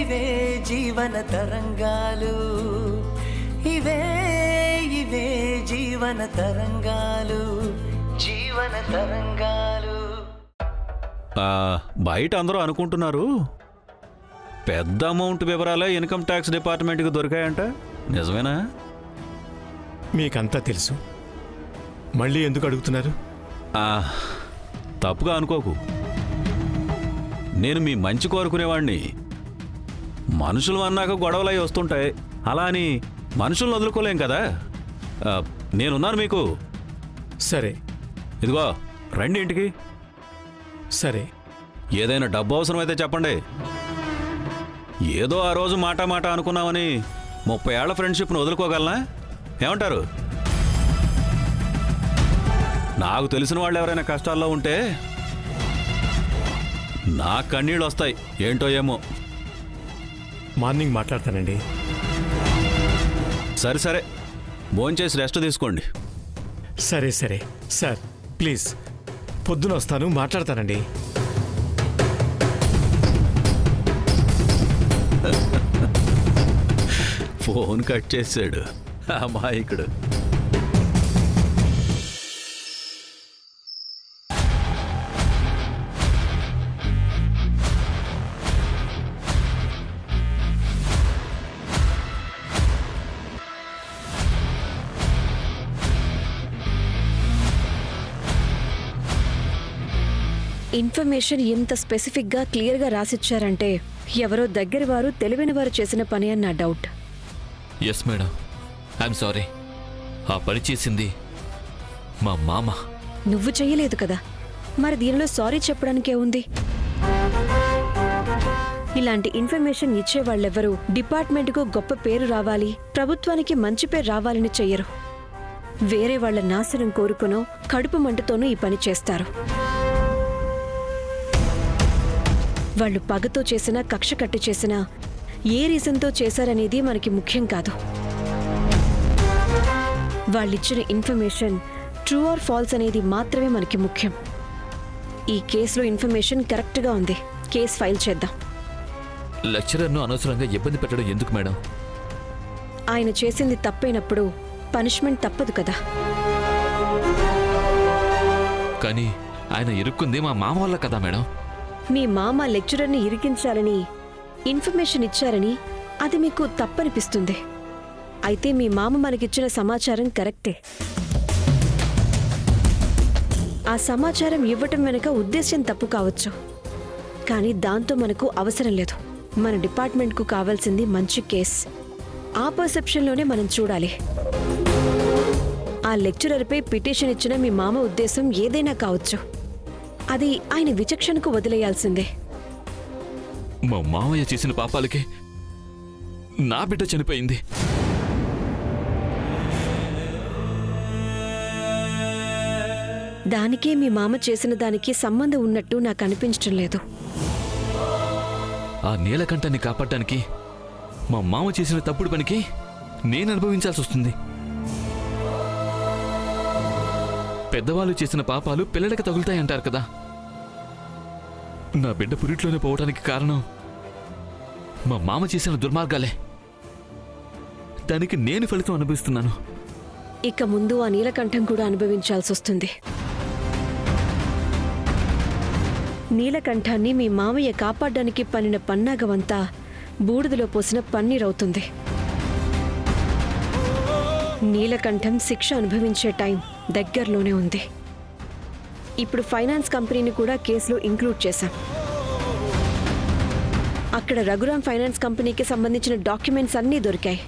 ఇవే జీవన తరంగాలు, ఇవే ఇవే జీవన తరంగాలు, జీవన తరంగాలు. బయట అందరూ అనుకుంటున్నారు పెద్ద అమౌంట్ వివరాలే ఇన్కమ్ ట్యాక్స్ డిపార్ట్మెంట్కి దొరికాయంట. నిజమేనా? మీకంతా తెలుసు, మళ్ళీ ఎందుకు అడుగుతున్నారు? తప్పుగా అనుకోకు, నేను మీ మంచి కోరుకునేవాడిని. మనుషులు అన్నాక గొడవలై వస్తుంటాయి, అలా అని మనుషులను వదులుకోలేం కదా. నేనున్నాను మీకు. సరే, ఇదిగో రండి ఇంటికి. సరే, ఏదైనా డబ్బు అవసరమైతే చెప్పండి. ఏదో ఆ రోజు మాట మాట అనుకున్నామని 30 ఏళ్ల ఫ్రెండ్షిప్ను వదులుకోగలనా? ఏమంటారు? నాకు తెలిసిన వాళ్ళు ఎవరైనా కష్టాల్లో ఉంటే నా కన్నీళ్ళు వస్తాయి, ఏంటో ఏమో. మార్నింగ్ మాట్లాడతానండి. సరే సరే, భోంచేసి రెస్ట్ తీసుకోండి. సరే సరే సార్, ప్లీజ్ పొద్దున వస్తాను, మాట్లాడతానండి. ఫోన్ కట్ చేశాడు అమాయకుడు. ఇన్ఫర్మేషన్ ఇంత స్పెసిఫిక్గా క్లియర్గా రాసిచ్చారంటే ఎవరో దగ్గర వారు తెలివైన వారు చేసిన పని అని నా doubt. Yes madam, I'm sorry. ఆ పని చేసింది మా మామ. నువ్వు చెయ్యలేదు కదా, మరి దీనిలో సారీ చెప్పడానికే ఉంది. ఇలాంటి ఇన్ఫర్మేషన్ ఇచ్చే వాళ్ళెవ్వరూ డిపార్ట్మెంట్కు గొప్ప పేరు రావాలి, ప్రభుత్వానికి మంచి పేరు రావాలని చెయ్యరు. వేరే వాళ్ల నాశనం కోరుకునో కడుపు మంటతోనూ ఈ పని చేస్తారు. వాళ్ళు పగతో చేసినా కక్ష కట్టి చేసినా ఏ రీజన్తో చేశారనేది మనకి ముఖ్యం కాదు. వాళ్ళిచ్చిన ఇన్ఫర్మేషన్ ట్రూ ఆర్ ఫాల్స్ అనేది మాత్రమే మనకి ముఖ్యం. ఈ కేసులో ఇన్ఫర్మేషన్ కరెక్ట్గా ఉంది, కేసు ఫైల్ చేద్దాం. లెక్చరర్ను అనవసరంగా ఇబ్బంది పెట్టడం ఎందుకు మేడం? ఆయన చేసింది తప్పైనప్పుడు పనిష్మెంట్ తప్పదు కదా. కానీ ఆయన ఇరుక్కుంది మా మామ వల్ల కదా మేడం. మీ మామ లెక్చరర్ని ఇరికించాలని ఇన్ఫర్మేషన్ ఇచ్చారని అది మీకు తప్పనిపిస్తుంది. అయితే మీ మామ మనకిచ్చిన సమాచారం కరెక్టే. ఆ సమాచారం ఇవ్వటం వెనుక ఉద్దేశ్యం తప్పు కావచ్చు, కానీ దాంతో మనకు అవసరం లేదు. మన డిపార్ట్మెంట్కు కావాల్సింది మంచి కేస్. ఆ పర్సెప్షన్లోనే మనం చూడాలి. ఆ లెక్చరర్పై పిటిషన్ ఇచ్చిన మీ మామ ఉద్దేశం ఏదైనా కావచ్చు, అది ఆయన విచక్షణకు వదిలేయాల్సిందే. మా మామయ్య చేసిన పాపాలకి నా బిడ్డ చనిపోయింది. దానికే మీ మామ చేసిన దానికి సంబంధం ఉన్నట్టు నాకు అనిపించటం లేదు. ఆ నీలకంఠాన్ని కాపాడటానికి మా మామ చేసిన తప్పుడు పనికి నేను అనుభవించాల్సి వస్తుంది. పెద్దవాళ్ళు చేసిన పాపాలు పిల్లలకి తగులుతాయంటారు కదా. నా బిడ్డ పురిట్లోనే పోవటానికి కారణం మా మామ చేసిన దుర్మార్గాలే. దానికి నేను ఫలితం అనుభవిస్తున్నాను. ఇక ముందు ఆ నీలకంఠం కూడా అనుభవించాల్సి వస్తుంది. నీలకంఠాన్ని మీ మామయ్య కాపాడడానికి పన్నిన పన్నాగమంతా బూడిదలో పోసిన పన్నీరవుతుంది. నీలకంఠం శిక్ష అనుభవించే టైం దగ్గరలోనే ఉంది. ఇప్పుడు ఫైనాన్స్ కంపెనీని కూడా కేసులో ఇంక్లూడ్ చేశాం. అక్కడ రఘురామ్ ఫైనాన్స్ కంపెనీకి సంబంధించిన డాక్యుమెంట్స్ అన్నీ దొరికాయి.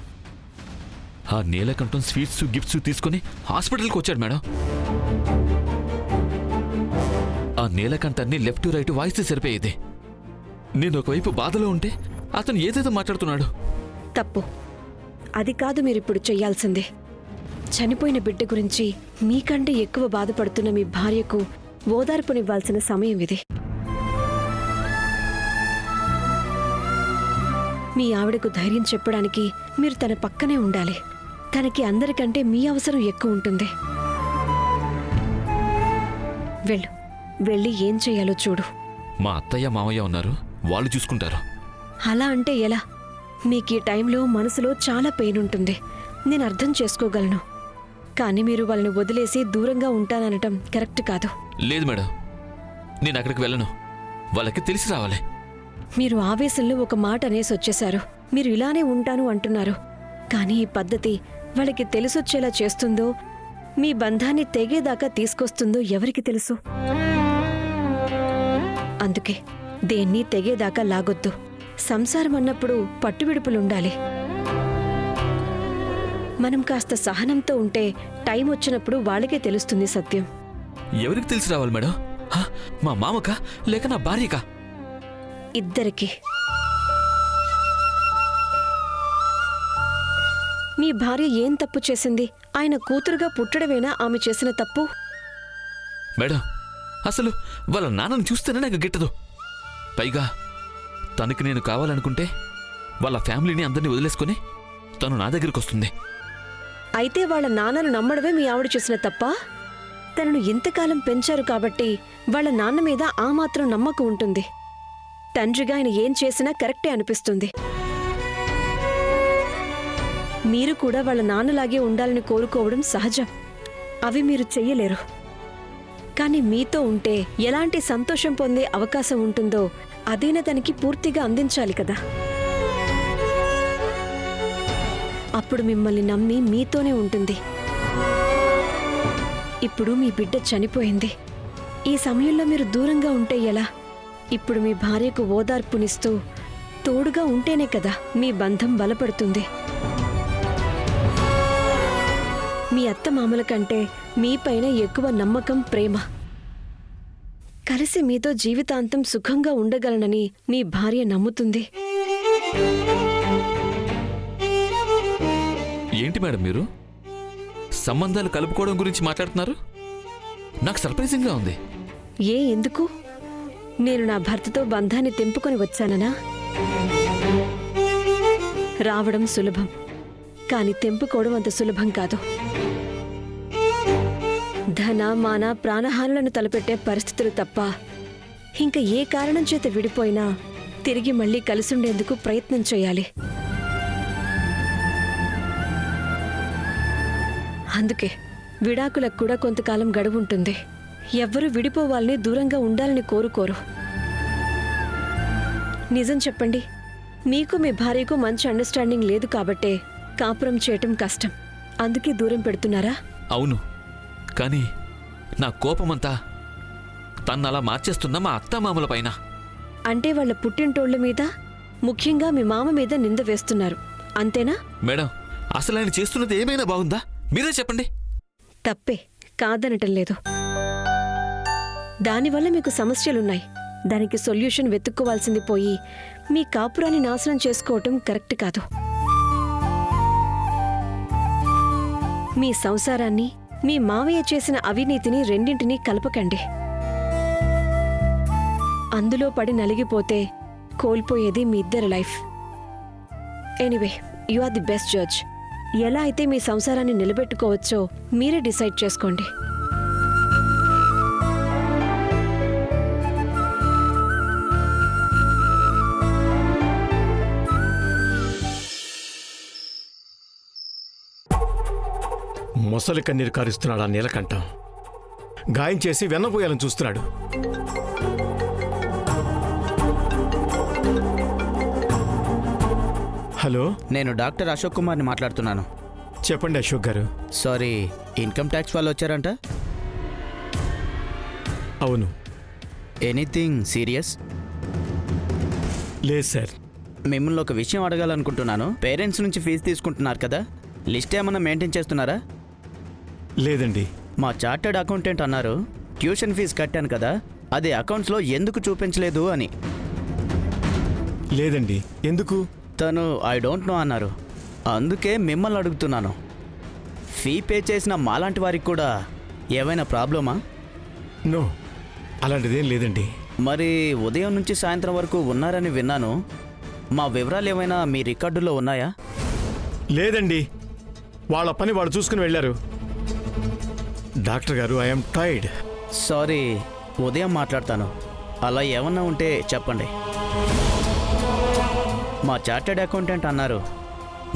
ఆ నీలకంఠం స్వీట్స్ గిఫ్ట్స్ తీసుకుని హాస్పిటల్కి వచ్చాడు మేడం. ఆ నీలకంఠాన్ని లెఫ్ట్ రైట్ వాయిస్తే సరిపోయేది. నేను ఒకవైపు బాధలో ఉంటే అతను ఏదేదో మాట్లాడుతున్నాడు. తప్పు. అది కాదు మీరిప్పుడు చెయ్యాల్సింది. చనిపోయిన బిడ్డ గురించి మీకంటే ఎక్కువ బాధపడుతున్న మీ భార్యకు ఓదార్పునివ్వాల్సిన సమయం ఇది. మీ ఆవిడకు ధైర్యం చెప్పడానికి మీరు తన పక్కనే ఉండాలి. తనకి అందరికంటే మీ అవసరం ఎక్కువ ఉంటుంది. వెళ్ళి ఏం చేయాలో చూడు. మా అత్తయ్య మామయ్య ఉన్నారు, వాళ్ళు చూసుకుంటారు. అలా అంటే ఎలా? మీకు ఈ టైంలో మనసులో చాలా పెయిన్ ఉంటుంది, నేను అర్థం చేసుకోగలను. కానీ మీరు వాళ్ళని వదిలేసి దూరంగా ఉంటాననటం కరెక్ట్ కాదు. లేదు మేడం, నేను అక్కడికి వెళ్ళను. వాళ్ళకి తెలిసి రావాలి. మీరు ఆవేశంలో ఒక మాట అనేసి వచ్చేశారు. మీరు ఇలానే ఉంటాను అంటున్నారు. కానీ ఈ పద్ధతి వాళ్ళకి తెలిసొచ్చేలా చేస్తుందో, మీ బంధాన్ని తెగేదాకా తీసుకొస్తుందో ఎవరికి తెలుసు? అందుకే దేన్ని తెగేదాకా లాగొద్దు. సంసారం అన్నప్పుడు పట్టువిడుపులుండాలి. మనం కాస్త సహనంతో ఉంటే టైం వచ్చినప్పుడు వాళ్ళకే తెలుస్తుంది సత్యం. ఎవరికి తెలిసి రావాలి మేడం? హా? మా మామకా లేక నా భార్యకా? ఇద్దరికి. మీ భార్య ఏం తప్పు చేసింది? ఆయన కూతురుగా పుట్టడమేనా ఆమె చేసిన తప్పు? మేడం, అసలు వాళ్ళ నాన్నని చూస్తేనే నాకు గిట్టదు. పైగా తనకి నేను కావాలనుకుంటే వాళ్ళ ఫ్యామిలీని అందరినీ వదిలేసుకుని తను నా దగ్గరికి వస్తుంది. అయితే వాళ్ళ నాన్నను నమ్మడమే మీ ఆవిడ చేసిన తప్పా? తనను ఇంతకాలం పెంచారు కాబట్టి వాళ్ళ నాన్న మీద ఆ మాత్రం నమ్మకం ఉంటుంది. తండ్రిగా ఆయన ఏం చేసినా కరెక్టే అనిపిస్తుంది. మీరు కూడా వాళ్ళ నాన్నలాగే ఉండాలని కోరుకోవడం సహజం. అవి మీరు చెయ్యలేరు. కానీ మీతో ఉంటే ఎలాంటి సంతోషం పొందే అవకాశం ఉంటుందో అదైనా తనకి పూర్తిగా అందించాలి కదా. అప్పుడు మిమ్మల్ని నమ్మి మీతోనే ఉంటుంది. ఇప్పుడు మీ బిడ్డ చనిపోయింది. ఈ సమయంలో మీరు దూరంగా ఉంటే ఎలా? ఇప్పుడు మీ భార్యకు ఓదార్పునిస్తూ తోడుగా ఉంటేనే కదా మీ బంధం బలపడుతుంది. మీ అత్తమామల కంటే మీపైన ఎక్కువ నమ్మకం, ప్రేమ. కలిసి మీతో జీవితాంతం సుఖంగా ఉండగలనని మీ భార్య నమ్ముతుంది. ఏంటి మేడం మీరు సంబంధాలు కలుపుకోవడం గురించి మాట్లాడుతున్నారు? నాకు సర్ప్రైజింగ్గా ఉంది. ఎందుకు? నేను నా భర్తతో బంధాన్ని తెంపుకొని వచ్చాననా? రావడం సులభం, కాని తెంపుకోవడం అంత సులభం కాదు. ధన, మాన, ప్రాణహానులను తలపెట్టే పరిస్థితులు తప్ప ఇంకా ఏ కారణం చేత విడిపోయినా తిరిగి మళ్ళీ కలిసుండేందుకు ప్రయత్నం చేయాలి. అందుకే విడాకులకు కూడా కొంతకాలం గడువుంటుంది. ఎవ్వరూ విడిపోవాలని, దూరంగా ఉండాలని కోరుకోరు. నిజం చెప్పండి, మీకు మీ భార్యకు మంచి అండర్స్టాండింగ్ లేదు కాబట్టే కాపురం చేయటం కష్టం. అందుకే దూరం పెడుతున్నారా? అవును, కానీ నా కోపమంతా తన్నలా మార్చేస్తున్న మా అత్తామామల పైన. అంటే వాళ్ళ పుట్టింటోళ్ల మీద, ముఖ్యంగా మీ మామ మీద నింద వేస్తున్నారు, అంతేనా? మేడం, అసలు ఆయన చేస్తున్నది ఏమైనా బాగుందా? మీరే చెప్పండి. తప్పే, కాదనటం లేదు. దానివల్ల మీకు సమస్యలున్నాయి. దానికి సొల్యూషన్ వెతుక్కోవాల్సింది పోయి మీ కాపురాన్ని నాశనం చేసుకోవటం కరెక్ట్ కాదు. మీ సంసారాన్ని, మీ మావయ్య చేసిన అవినీతిని రెండింటినీ కలపకండి. అందులో పడి నలిగిపోతే కోల్పోయేది మీ ఇద్దరి life. Anyway, you are the best judge. ఎలా అయితే మీ సంసారాన్ని నిలబెట్టుకోవచ్చో మీరే డిసైడ్ చేసుకోండి. మొసలి కన్నీరు కారుస్తున్నాడు ఆ నీలకంఠం. గాయం చేసి వెన్నపోయాలని చూస్తున్నాడు. హలో, నేను డాక్టర్ అశోక్ కుమార్ని మాట్లాడుతున్నాను. చెప్పండి Ashok garu. Sorry, income tax వాళ్ళు వచ్చారంట? అవును. Anything serious? లేదు సార్. మిమ్మల్ని ఒక విషయం అడగాలనుకుంటున్నాను. పేరెంట్స్ నుంచి ఫీజు తీసుకుంటున్నారు కదా, లిస్ట్ ఏమన్నా మెయింటైన్ చేస్తున్నారా? లేదండి. మా చార్టర్డ్ అకౌంటెంట్ అన్నారు ట్యూషన్ ఫీజు కట్టాను కదా, అది అకౌంట్స్లో ఎందుకు చూపించలేదు అని. లేదండి. ఎందుకు? తను ఐ డోంట్ నో అన్నారు. అందుకే మిమ్మల్ని అడుగుతున్నాను. ఫీ పే చేసిన మాలాంటి వారికి కూడా ఏమైనా ప్రాబ్లమా? నో, అలాంటిదేం లేదండి. మరి ఉదయం నుంచి సాయంత్రం వరకు ఉన్నారని విన్నాను. మా వివరాలు ఏమైనా మీ రికార్డుల్లో ఉన్నాయా? లేదండి, వాళ్ళ పని వాళ్ళు చూసుకుని వెళ్ళారు. డాక్టర్ గారు, ఐఎమ్ టైర్డ్. సారీ, ఉదయం మాట్లాడతాను. అలా ఏమన్నా ఉంటే చెప్పండి. మా చార్టెడ్ అకౌంటెంట్ అన్నారు.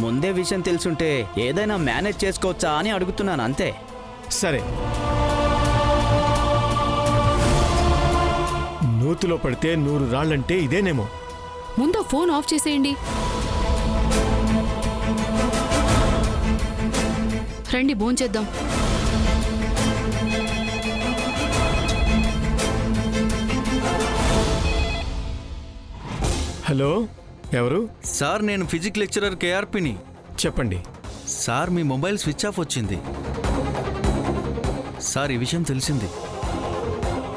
ముందే విషయం తెలుసుంటే ఏదైనా మేనేజ్ చేసుకోవచ్చా అని అడుగుతున్నాను అంతే. సరే, నూతిలో పడితే 100 రాళ్ళంటే ఇదేనేమో. ముందు ఫోన్ ఆఫ్ చేసేయండి. రండి భోంచేద్దాం. హలో, ఎవరు? సార్ నేను ఫిజిక్స్ లెక్చరర్ కేఆర్పిని. చెప్పండి. సార్ మీ మొబైల్ స్విచ్ ఆఫ్ వచ్చింది. సార్ ఈ విషయం తెలిసింది.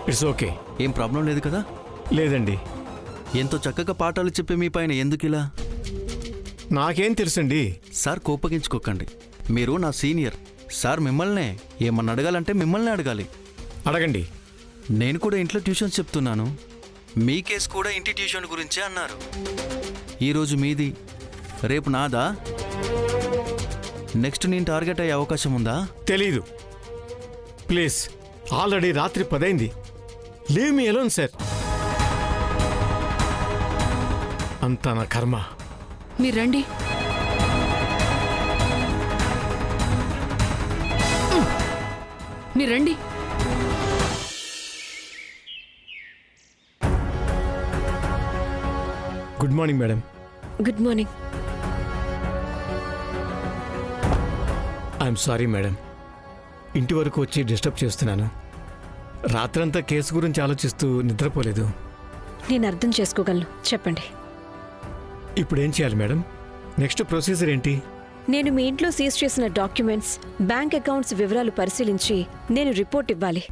It's okay. ఏం ప్రాబ్లం లేదు కదా? లేదండి. ఎంతో చక్కగా పాఠాలు చెప్పే మీ పైన ఎందుకు ఇలా? నాకేం తెలుసండి. సార్ కోపగించుకోకండి, మీరు నా సీనియర్. సార్ మిమ్మల్నే ఏమన్నా అడగాలంటే మిమ్మల్ని అడగాలి. అడగండి. నేను కూడా ఇంట్లో ట్యూషన్స్ చెప్తున్నాను. మీ కేసు కూడా ఇంటి ట్యూషన్ గురించే అన్నారు. ఈరోజు మీది, రేపు నాదా? నెక్స్ట్ నేను టార్గెట్ అయ్యే అవకాశం ఉందా? తెలీదు. ప్లీజ్, ఆల్రెడీ రాత్రి 10 అయింది. Leave me alone sir. అంతా నా కర్మ. మీరు రండి. మీరు రండి. Good morning madam. Good morning. I'm sorry madam, ఇంటి వరకు వచ్చి డిస్టర్బ్ చేస్తున్నాను. రాత్రంతా కేసు గురించి ఆలోచిస్తూ నిద్రపోలేదు. నేను అర్థం చేసుకోగలను. చెప్పండి. ఇప్పుడు ఏం చేయాలి మేడం? నెక్స్ట్ ప్రొసీజర్ ఏంటి? నేను మీ ఇంట్లో సీజ్ చేసిన డాక్యుమెంట్స్, బ్యాంక్ అకౌంట్స్ వివరాలు పరిశీలించి నేను రిపోర్ట్ ఇవ్వాలి.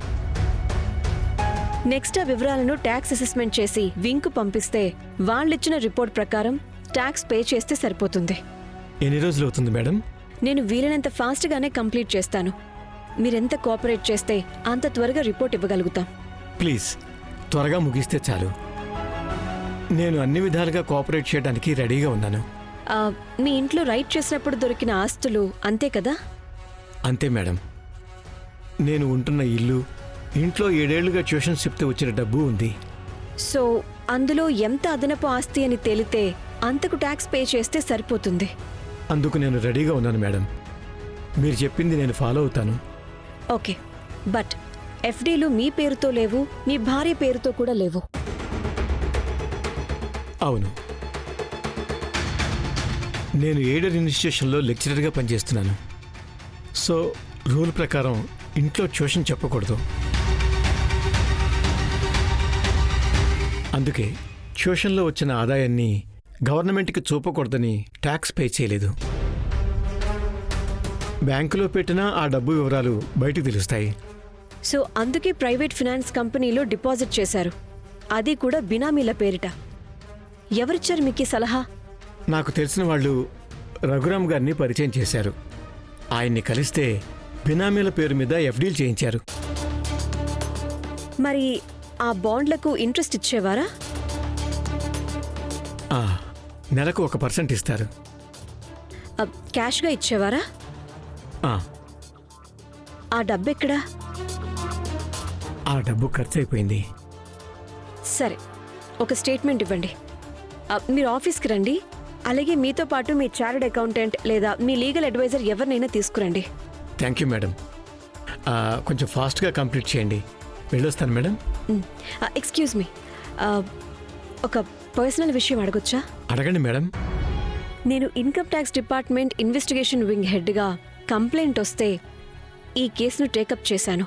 నెక్స్ట్ ఆ వివరాలను ట్యాక్స్ అసెస్మెంట్ చేసి వింకు పంపిస్తే వాళ్ళిచ్చిన రిపోర్ట్ ప్రకారం ట్యాక్స్ పే చేస్తే సరిపోతుంది. ఎన్ని రోజులు అవుతుంది మేడం? నేను వీలైనంత ఫాస్ట్గానే కంప్లీట్ చేస్తాను. మీరెంత కోఆపరేట్ చేస్తే అంత త్వరగా రిపోర్ట్ ఇవ్వగలుగుతాం. ప్లీజ్, త్వరగా ముగిస్తే చాలు. నేను అన్ని విధాలుగా కోఆపరేట్ చేయడానికి రెడీగా ఉన్నాను. మీ ఇంట్లో రైట్ చేసినప్పుడు దొరికిన ఆస్తులు అంతే కదా? అంతే మేడం. నేను ఉంటున్న ఇల్లు, ఇంట్లో 7 ఏళ్లుగా ట్యూషన్స్ చెప్తే వచ్చిన డబ్బు ఉంది. సో అందులో ఎంత అదనపు ఆస్తి అని తేలితే అంతకు ట్యాక్స్ పే చేస్తే సరిపోతుంది. అందుకు నేను రెడీగా ఉన్నాను మేడం. మీరు చెప్పింది నేను ఫాలో అవుతాను. ఓకే, బట్ ఎఫ్డీలు మీ పేరుతో లేవు, మీ భార్య పేరుతో కూడా లేవు. అవును, నేను ఎయిడెడ్ ఇన్స్టిట్యూషన్లో లెక్చరర్గా పనిచేస్తున్నాను. సో రూల్ ప్రకారం ఇంట్లో ట్యూషన్ చెప్పకూడదు. అందుకే ట్యూషన్లో వచ్చిన ఆదాయాన్ని గవర్నమెంట్కి చూపకూడదని ట్యాక్స్ పే చేయలేదు. బ్యాంకులో పెట్టినా ఆ డబ్బు వివరాలు బయటకు తెలుస్తాయి. సో అందుకే ప్రైవేట్ ఫినాన్స్ కంపెనీలో డిపాజిట్ చేశారు, అది కూడా బినామీల పేరిట. ఎవరిచ్చారు మీకు ఈ సలహా? నాకు తెలిసిన వాళ్ళు రఘురామ్ గారిని పరిచయం చేశారు. ఆయన్ని కలిస్తే బినామీల పేరు మీద ఎఫ్డీలు చేయించారు. మరి ఆ బాండ్లకు ఇంట్రెస్ట్ ఇచ్చేవారా? నెలకు 1% ఇస్తారు. క్యాష్గా ఇచ్చేవారా? ఆ డబ్బెక్కడా? ఆ డబ్బు ఖర్చు అయిపోయింది. సరే, ఒక స్టేట్మెంట్ ఇవ్వండి. మీరు ఆఫీస్కి రండి. అలాగే మీతో పాటు మీ చార్టర్డ్ అకౌంటెంట్ లేదా మీ లీగల్ అడ్వైజర్ ఎవరినైనా తీసుకురండి. Thank you madam. కొంచెం ఫాస్ట్గా కంప్లీట్ చేయండి. వెళ్ళొస్తాను మేడం. ఎక్స్క్యూజ్ మీ, ఒక పర్సనల్ విషయం అడగొచ్చా? అడగండి మేడం. నేను income tax department investigation wing హెడ్గా కంప్లైంట్ వస్తే ఈ కేసును టేకప్ చేశాను.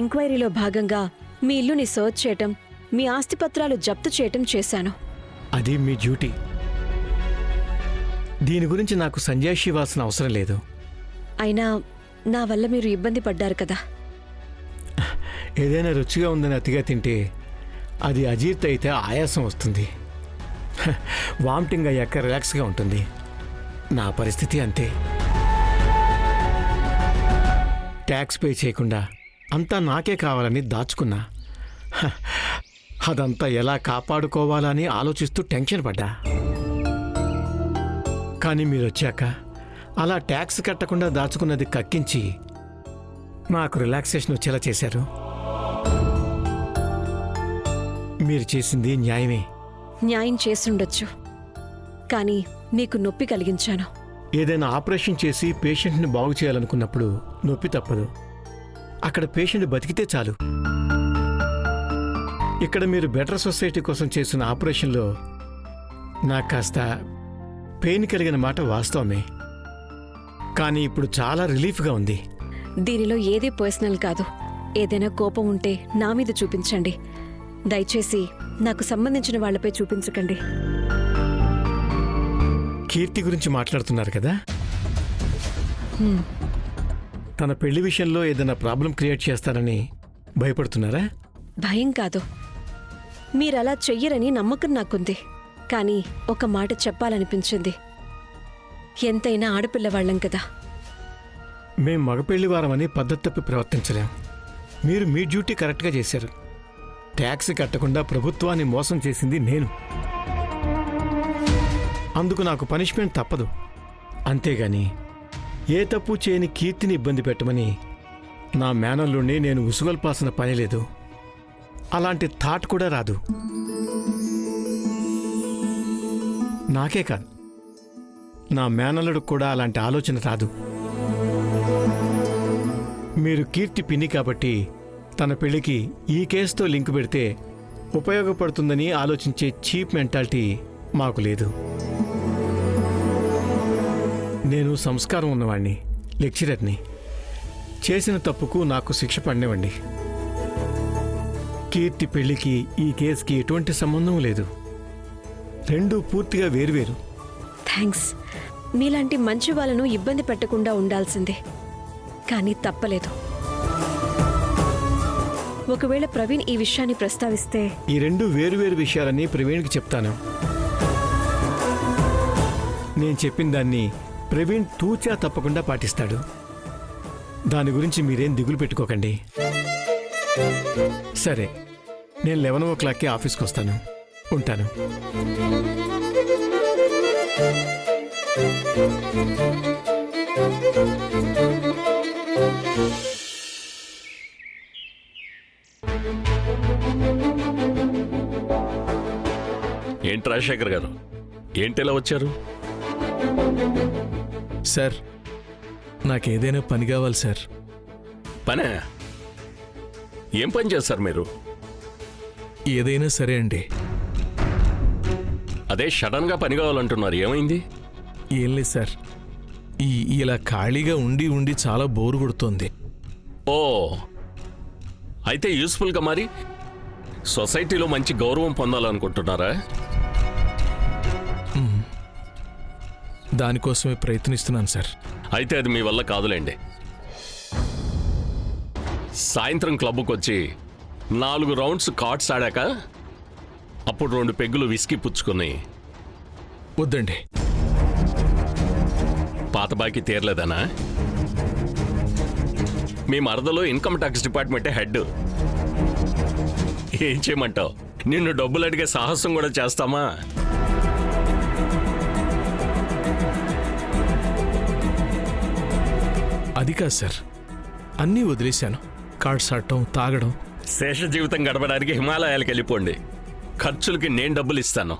ఎంక్వైరీలో భాగంగా మీ ఇల్లుని సర్చ్ చేయటం, మీ ఆస్తిపత్రాలు జప్తు చేయటం చేశాను. అది మీ డ్యూటీ. దీని గురించి నాకు సంజాయిషి ఇవ్వాల్సిన అవసరం లేదు. అయినా నా వల్ల మీరు ఇబ్బంది పడ్డారు కదా. ఏదైనా రుచిగా ఉందని అతిగా తింటే అది అజీర్తి అయితే ఆయాసం వస్తుంది. వామిటింగ్ అయ్యాక రిలాక్స్గా ఉంటుంది. నా పరిస్థితి అంతే. ట్యాక్స్ పే చేయకుండా అంతా నాకే కావాలని దాచుకున్నా. అదంతా ఎలా కాపాడుకోవాలని ఆలోచిస్తూ టెన్షన్ పడ్డా. కానీ మీరు వచ్చాక అలా ట్యాక్స్ కట్టకుండా దాచుకున్నది కక్కించి నాకు రిలాక్సేషన్ వచ్చేలా చేశారు. మీరు చేసింది న్యాయమే. న్యాయం చేసుండొచ్చు, కానీ మీకు నొప్పి కలిగించాను. ఏదైనా ఆపరేషన్ చేసి పేషెంట్ని బాగు చేయాలనుకున్నప్పుడు నొప్పి తప్పదు. అక్కడ పేషెంట్ బతికితే చాలు. ఇక్కడ మీరు బెటర్ సొసైటీ కోసం చేసిన ఆపరేషన్లో నాకు కాస్త పెయిన్ కలిగిన మాట వాస్తవమే. కానీ ఇప్పుడు చాలా రిలీఫ్గా ఉంది. దీనిలో ఏదీ పర్సనల్ కాదు. ఏదైనా కోపం ఉంటే నా మీద చూపించండి. దయచేసి నాకు సంబంధించిన వాళ్లపై చూపించకండి. కీర్తి గురించి మాట్లాడుతున్నారు కదా, తన పెళ్లి విషయంలో ఏదైనా ప్రాబ్లం క్రియేట్ చేస్తారని భయపడుతున్నారా? భయం కాదు, మీరలా చెయ్యరని నమ్మకం నాకుంది. కానీ ఒక మాట చెప్పాలనిపించింది. ఎంతైనా ఆడపిల్లవాళ్లం కదా. మేం మగపెళ్లి వారమని పద్ధతి తప్పి ప్రవర్తించలేం. మీరు మీ డ్యూటీ కరెక్ట్గా చేశారు. ట్యాక్స్ కట్టకుండా ప్రభుత్వాన్ని మోసం చేసింది నేను. అందుకు నాకు పనిష్మెంట్ తప్పదు. అంతేగాని ఏ తప్పు చేయని కీర్తిని ఇబ్బంది పెట్టమని నా మేనల్లుండి నేను ఉసుగొల్పాల్సిన పని లేదు. అలాంటి థాట్ కూడా రాదు. నాకే కాదు, నా మేనల్లుడు కూడా అలాంటి ఆలోచన రాదు. మీరు కీర్తి పిన్ని కాబట్టి తన పెళ్లికి ఈ కేసుతో లింక్ పెడితే ఉపయోగపడుతుందని ఆలోచించే చీప్ మెంటాలిటీ మాకు లేదు. నేను సంస్కారం ఉన్నవాణ్ణి, లెక్చరర్ని. చేసిన తప్పుకు నాకు శిక్ష పడినవ్వండి. కీర్తి పెళ్లికి ఈ కేసుకి ఎటువంటి సంబంధం లేదు. రెండూ పూర్తిగా వేరువేరు. థ్యాంక్స్. మీలాంటి మంచి వాళ్ళను ఇబ్బంది పెట్టకుండా ఉండాల్సిందే. కానీ తప్పలేదు. ఒకవేళ ప్రవీణ్ ఈ విషయాన్ని ప్రస్తావిస్తే ఈ రెండు వేరువేరు విషయాలని ప్రవీణ్కి చెప్తాను. నేను చెప్పిన దాన్ని ప్రవీణ్ తూచా తప్పకుండా పాటిస్తాడు. దాని గురించి మీరేం దిగులు పెట్టుకోకండి. సరే, నేను 11 ఆఫీస్కి వస్తాను. ఉంటాను. ఏంటి రాజశేఖర్ గారు, ఏంటిలా వచ్చారు? సార్, నాకేదైనా పని కావాలి సార్. పనే? ఏం పని చేస్తారు మీరు? ఏదైనా సరే అండి. అదే సడన్గా పని కావాలంటున్నారు, ఏమైంది? ఏం లేదు సార్, ఇలా ఖాళీగా ఉండి ఉండి చాలా బోరు కొడుతోంది. ఓ, అయితే యూస్ఫుల్గా మరి సొసైటీలో మంచి గౌరవం పొందాలనుకుంటున్నారా? దానికోసమే ప్రయత్నిస్తున్నాను సార్. అయితే అది మీ వల్ల కాదులేండి. సాయంత్రం క్లబ్కి వచ్చి 4 రౌండ్స్ కార్డ్స్ ఆడాక అప్పుడు 2 పెగ్గులు విస్కీ పుచ్చుకుని. వద్దండి. పాత బాకీ తీరలేదనా? మీ మరదలో ఇన్కమ్ ట్యాక్స్ డిపార్ట్మెంటే హెడ్. ఏం చేయమంటావు? నిన్ను డబ్బులు అడిగే సాహసం కూడా చేస్తామా? అది కాదు సార్, అన్నీ వదిలేశాను. కార్డ్స్ ఆడటం, తాగడం. శేష జీవితం గడపడానికి హిమాలయాలకు వెళ్ళిపోండి. ఖర్చులకి నేను డబ్బులు ఇస్తాను.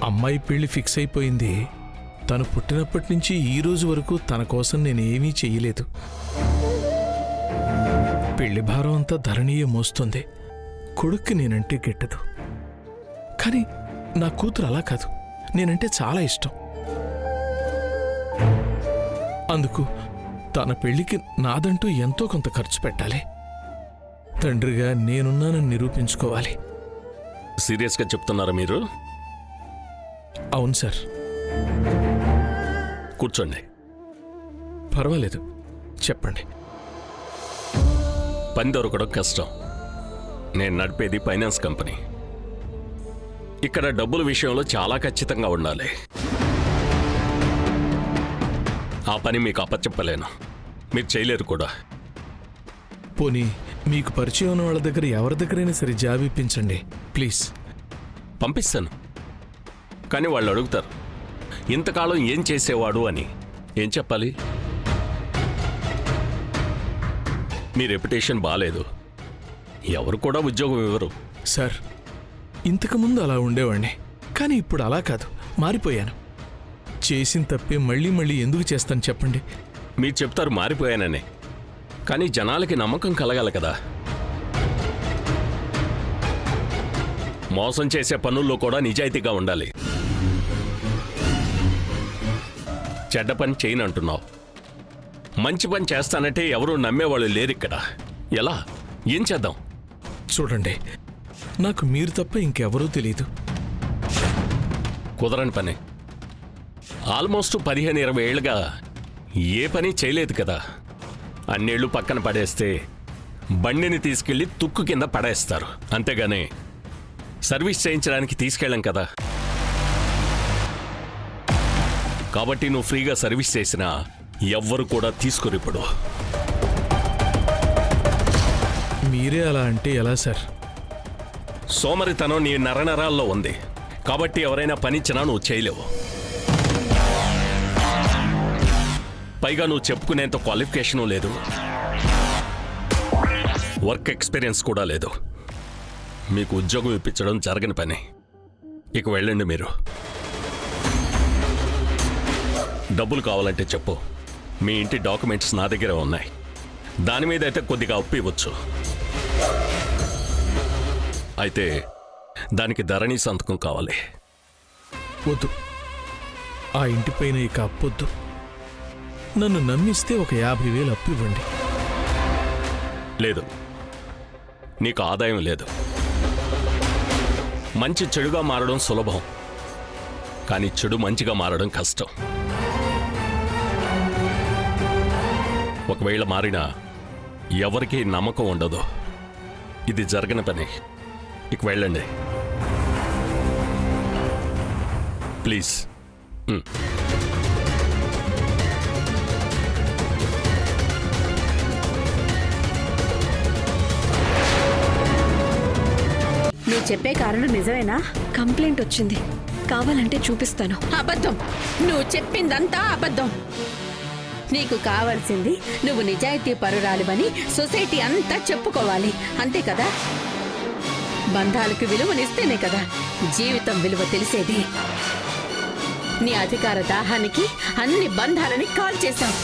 అమ్మాయి పెళ్లి ఫిక్స్ అయిపోయింది. తను పుట్టినప్పటి నుంచి ఈ రోజు వరకు తన కోసం నేనేమీ చెయ్యలేదు. పెళ్లి భారం అంతా ధరణీయే మోస్తుంది. కొడుక్కి నేనంటే గిట్టదు. కానీ నా కూతురు అలా కాదు, నేనంటే చాలా ఇష్టం. అందుకు తన పెళ్లికి నాదంటూ ఎంతో కొంత ఖర్చు పెట్టాలి. తండ్రిగా నేనున్నానని నిరూపించుకోవాలి. సీరియస్గా చెప్తున్నారా మీరు? అవును సార్. కూర్చోండి. పర్వాలేదు, చెప్పండి. పని దొరకడం కష్టం. నేను నడిపేది ఫైనాన్స్ కంపెనీ. ఇక్కడ డబ్బుల విషయంలో చాలా ఖచ్చితంగా ఉండాలి. ఆ పని మీకు అప్పచెప్పలేను, మీరు చేయలేరు కూడా. పోనీ మీకు పరిచయం ఉన్న వాళ్ళ దగ్గర ఎవరి దగ్గరైనా సరే జాబ్ ఇప్పించండి ప్లీజ్. పంపిస్తాను, కానీ వాళ్ళు అడుగుతారు ఇంతకాలం ఏం చేసేవాడు అని. ఏం చెప్పాలి? మీ రెప్యుటేషన్ బాలేదు, ఎవరు కూడా ఉద్యోగం ఇవ్వరు. సార్, ఇంతకుముందు అలా ఉండేవాడిని, కానీ ఇప్పుడు అలా కాదు, మారిపోయాను. చేసిన తప్పే మళ్ళీ మళ్ళీ ఎందుకు చేస్తాను చెప్పండి? మీరు చెప్తారు మారిపోయానని, కానీ జనాలకి నమ్మకం కలగాలి కదా. మోసం చేసే పనుల్లో కూడా నిజాయితీగా ఉండాలి. చెడ్డ పని చేయను అంటున్నావు, మంచి పని చేస్తానంటే ఎవరూ నమ్మేవాళ్ళు లేరు ఇక్కడ. ఎలా? ఏం చేద్దాం? చూడండి, నాకు మీరు తప్ప ఇంకెవరూ తెలియదు. కుదరని పని. ఆల్మోస్ట్ 15-20 ఏళ్ళుగా ఏ పని చేయలేదు కదా. అన్నేళ్ళు పక్కన పడేస్తే బండిని తీసుకెళ్లి తుక్కు కింద పడేస్తారు, అంతేగాని సర్వీస్ చేయించడానికి తీసుకెళ్ళాం కదా. కాబట్టి నువ్వు ఫ్రీగా సర్వీస్ చేసినా ఎవ్వరు కూడా తీసుకోరు. ఇప్పుడు మీరే అలా అంటే ఎలా సార్? సోమరితనం నీ నరనరాల్లో ఉంది, కాబట్టి ఎవరైనా పనిచ్చినా నువ్వు చేయలేవు. పైగా నువ్వు చెప్పుకునేంత క్వాలిఫికేషను లేదు, వర్క్ ఎక్స్పీరియన్స్ కూడా లేదు. మీకు ఉద్యోగం ఇప్పించడం జరగని పని. ఇక వెళ్ళండి మీరు. డబ్బులు కావాలంటే చెప్పు, మీ ఇంటి డాక్యుమెంట్స్ నా దగ్గరే ఉన్నాయి. దాని మీద అయితే కొద్దిగా అప్పు ఇవ్వచ్చు. అయితే దానికి ధరణి సంతకం కావాలి. వద్దు, ఆ ఇంటిపైన ఇక అప్పొద్దు. నన్ను నమ్మిస్తే ఒక 50,000 అప్పు ఇవ్వండి. లేదు, నీకు ఆదాయం లేదు. మంచి చెడుగా మారడం సులభం, కానీ చెడు మంచిగా మారడం కష్టం. ఒకవేళ మారినా ఎవరికీ నమ్మకం ఉండదు. ఇది జరగని పని. ఇక వెళ్ళండి ప్లీజ్. నువ్వు చెప్పే కారణం నిజమేనా? కంప్లైంట్ వచ్చింది, కావాలంటే చూపిస్తాను. అబద్ధం. నువ్వు చెప్పిందంతా అబద్ధం. నీకు కావాల్సింది నువ్వు నిజాయితీ పరురాలివని సొసైటీ అంతా చెప్పుకోవాలి, అంతే కదా? బంధాలకు విలువనిస్తేనే కదా జీవితం విలువ తెలిసేది. నీ అధికార దాహానికి అన్ని బంధాలని కాల్ చేశావు.